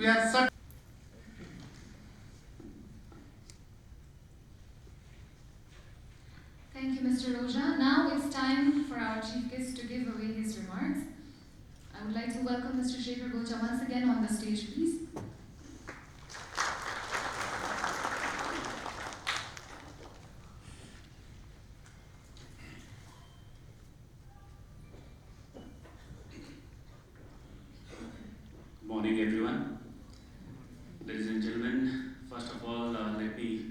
We are such. Thank you, Mr. Roja. Now it's time for our chief guest to give away his remarks. I would like to welcome Mr. Shekhar Gocha once again on the stage, please. Good morning, everyone. Ladies and gentlemen, first of all, let me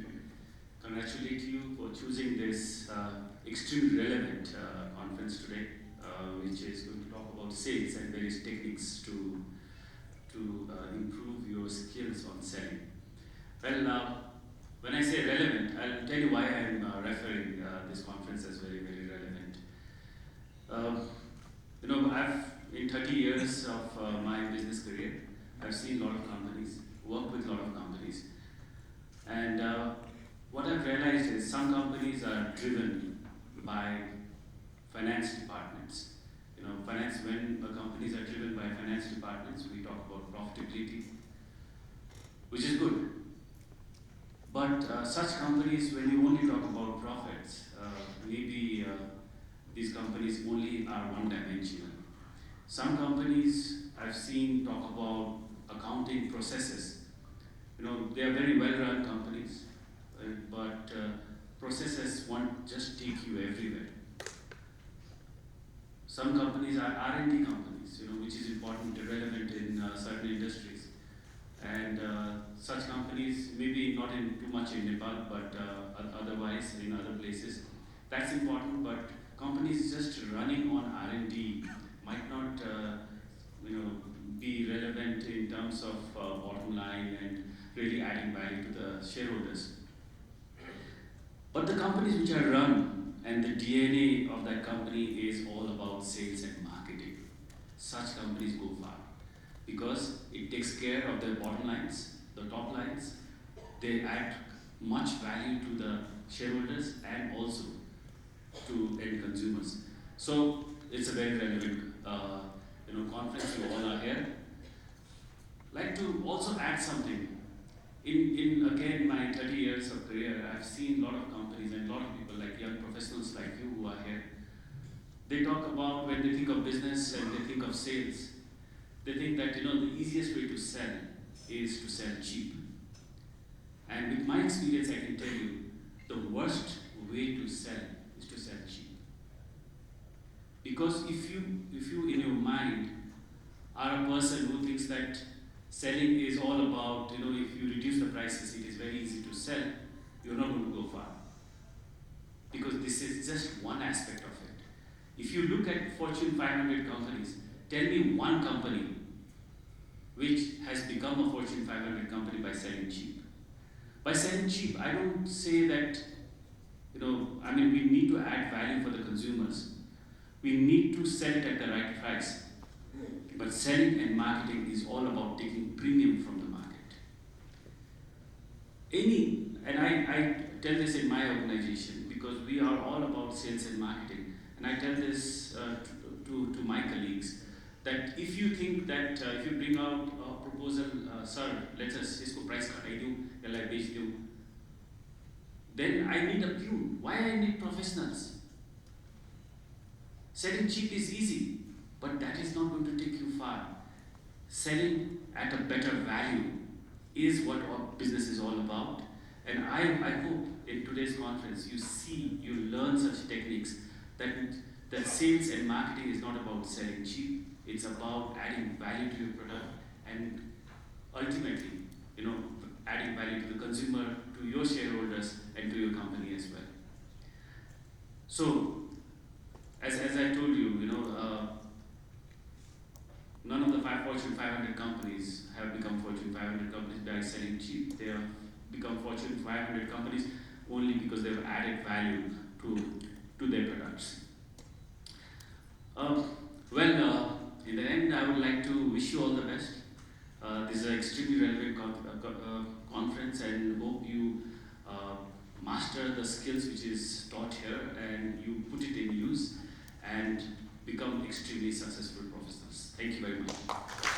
congratulate you for choosing this extremely relevant conference today, which is going to talk about sales and various techniques to improve your skills on selling. Well, when I say relevant, I'll tell you why I'm referring this conference as very, very relevant. In 30 years of my business career, I've seen a lot of companies, worked with a lot of companies, and what I've realized is some companies are driven by finance departments. When companies are driven by finance departments, we talk about profitability, which is good. But such companies, when you only talk about profits, maybe these companies only are one-dimensional. Some companies I've seen talk about accounting processes. They are very well-run companies, but processes won't just take you everywhere. Some companies are R&D companies, which is important and relevant in certain industries. And such companies, maybe not in too much in Nepal, but otherwise in other places. That's important, but companies just running on R&D might not be relevant in terms of bottom line and really adding value to the shareholders. But the companies which are run and the DNA of that company is all about sales and marketing, such companies go far because it takes care of their bottom lines, the top lines. They add much value to the shareholders and also to end consumers. So it's a very relevant conference. You all are here. Like to also add something. In again my 30 years of career, I've seen a lot of companies and a lot of people like young professionals like you who are here. They talk about when they think of business and they think of sales, they think that the easiest way to sell is to sell cheap. And with my experience, I can tell you the worst way to sell is to sell cheap. Because if you in your mind are a person who thinks that selling is all about, if you reduce the prices, it is very easy to sell, you're not going to go far. Because this is just one aspect of it. If you look at Fortune 500 companies, tell me one company which has become a Fortune 500 company by selling cheap. By selling cheap, I don't say that, we need to add value for the consumers. We need to sell it at the right price. But selling and marketing is all about taking premium from the market. I tell this in my organization because we are all about sales and marketing. And I tell this to my colleagues that if you think that if you bring out a proposal, sir, let's us isko price katai do, ya lai bech do, then I need a peon. Why I need professionals? Selling cheap is easy, but that is not going to take you far. Selling at a better value is what business is all about. And I hope in today's conference you learn such techniques that sales and marketing is not about selling cheap. It's about adding value to your product and ultimately, adding value to the consumer, to your shareholders, and to your company as well. So, as I told you, none of the Fortune 500 companies have become Fortune 500 companies by selling cheap. They have become Fortune 500 companies only because they've added value to their products. In the end, I would like to wish you all the best. This is an extremely relevant conference, and hope you master the skills which is taught here and you put it in use and become extremely successful professionals. Thank you very much.